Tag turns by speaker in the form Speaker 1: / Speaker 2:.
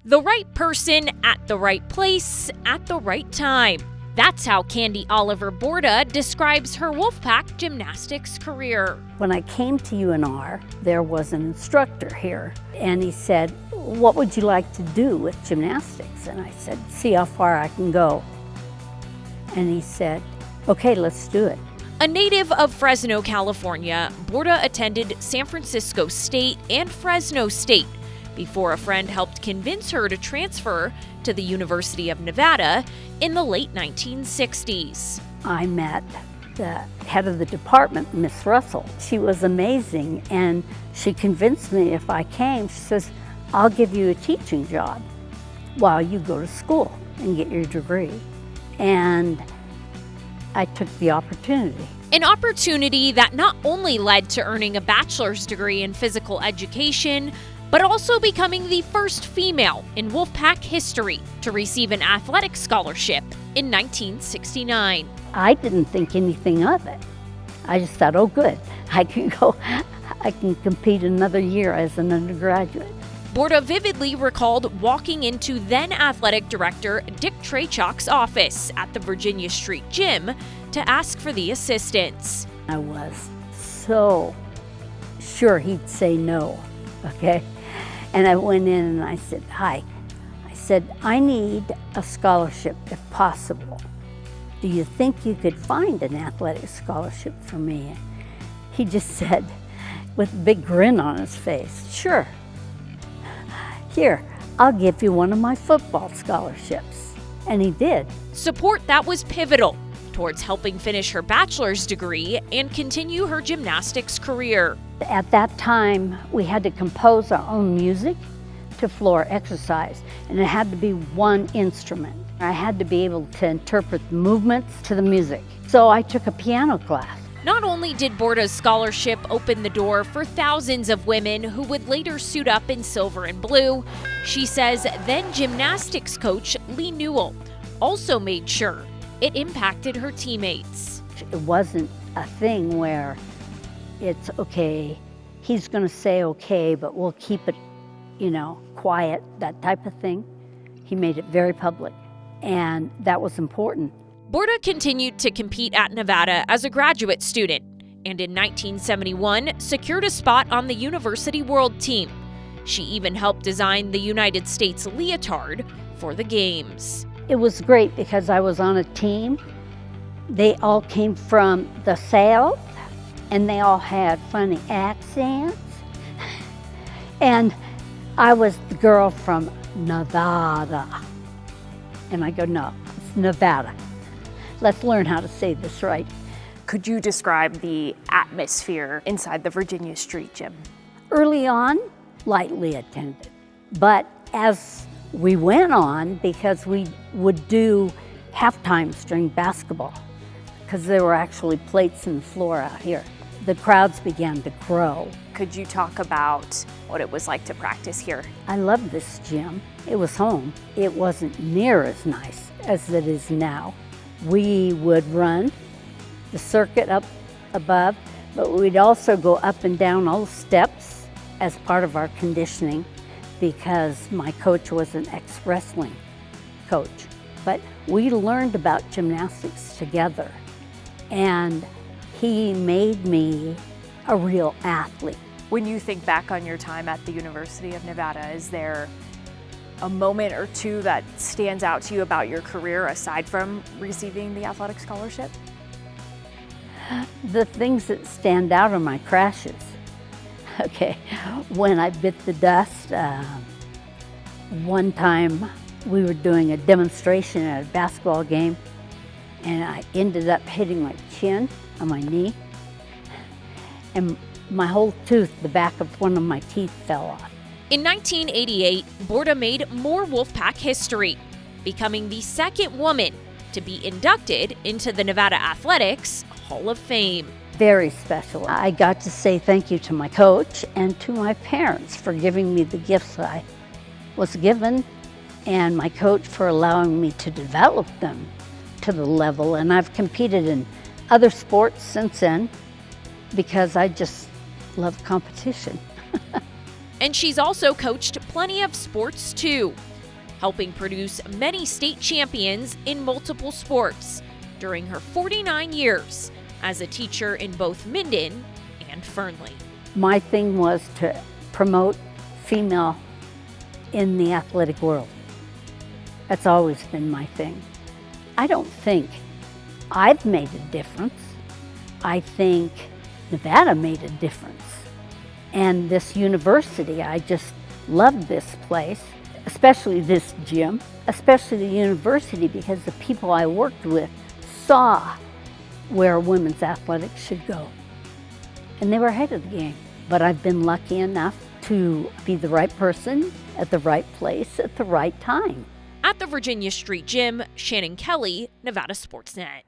Speaker 1: The right person at the right place at the right time. That's how Candy Borda describes her Wolfpack gymnastics career.
Speaker 2: When I came to UNR, there was an instructor here, and he said, "What would you like to do with gymnastics?" And I said, "See how far I can go." And he said, "Okay, let's do it."
Speaker 1: A native of Fresno, California, Borda attended San Francisco State and Fresno State before a friend helped convince her to transfer to the University of Nevada in the late 1960s.
Speaker 2: I met the head of the department, Miss Russell. She was amazing, and she convinced me if I came, she says, "I'll give you a teaching job while you go to school and get your degree." And I took the opportunity.
Speaker 1: An opportunity that not only led to earning a bachelor's degree in physical education, but also becoming the first female in Wolfpack history to receive an athletic scholarship in 1969.
Speaker 2: I didn't think anything of it. I just thought, oh good, I can compete another year as an undergraduate.
Speaker 1: Borda vividly recalled walking into then athletic director Dick Traychuk's office at the Virginia Street Gym to ask for the assistance.
Speaker 2: I was so sure he'd say no, okay? And I went in and I said, "Hi." I said, "I need a scholarship if possible. Do you think you could find an athletic scholarship for me?" He just said, with a big grin on his face, "Sure. Here, I'll give you one of my football scholarships." And he did.
Speaker 1: Support that was pivotal towards helping finish her bachelor's degree and continue her gymnastics career.
Speaker 2: At that time, we had to compose our own music to floor exercise, and it had to be one instrument. I had to be able to interpret the movements to the music. So I took a piano class.
Speaker 1: Not only did Borda's scholarship open the door for thousands of women who would later suit up in silver and blue, she says then gymnastics coach Lee Newell also made sure it impacted her teammates.
Speaker 2: It wasn't a thing where it's okay, he's going to say okay, but we'll keep it, quiet, that type of thing. He made it very public, and that was important.
Speaker 1: Borda continued to compete at Nevada as a graduate student, and in 1971 secured a spot on the University World Team. She even helped design the United States leotard for the Games.
Speaker 2: It was great because I was on a team. They all came from the South, and they all had funny accents. And I was the girl from Nevada. And I go, "No, it's Nevada. Let's learn how to say this right."
Speaker 3: Could you describe the atmosphere inside the Virginia Street Gym?
Speaker 2: Early on, lightly attended. But as we went on, because we would do halftimes during basketball, because there were actually plates in the floor out here, the crowds began to grow.
Speaker 3: Could you talk about what it was like to practice here?
Speaker 2: I loved this gym. It was home. It wasn't near as nice as it is now. We would run the circuit up above, but we'd also go up and down all the steps as part of our conditioning because my coach was an ex-wrestling coach. But we learned about gymnastics together, and he made me a real athlete.
Speaker 3: When you think back on your time at the University of Nevada, is there a moment or two that stands out to you about your career aside from receiving the athletic scholarship?
Speaker 2: The things that stand out are my crashes. Okay, when I bit the dust, one time we were doing a demonstration at a basketball game, and I ended up hitting my chin on my knee, and my whole tooth, the back of one of my teeth, fell off.
Speaker 1: In 1988, Borda made more Wolfpack history, becoming the second woman to be inducted into the Nevada Athletics Hall of Fame.
Speaker 2: Very special. I got to say thank you to my coach and to my parents for giving me the gifts I was given, and my coach for allowing me to develop them to the level. And I've competed in other sports since then because I just love competition.
Speaker 1: And she's also coached plenty of sports too, helping produce many state champions in multiple sports during her 49 years as a teacher in both Minden and Fernley.
Speaker 2: My thing was to promote female in the athletic world. That's always been my thing. I don't think I've made a difference. I think Nevada made a difference. And this university, I just love this place, especially this gym, especially the university, because the people I worked with saw where women's athletics should go. And they were ahead of the game. But I've been lucky enough to be the right person at the right place at the right time.
Speaker 1: At the Virginia Street Gym, Shannon Kelly, Nevada Sportsnet.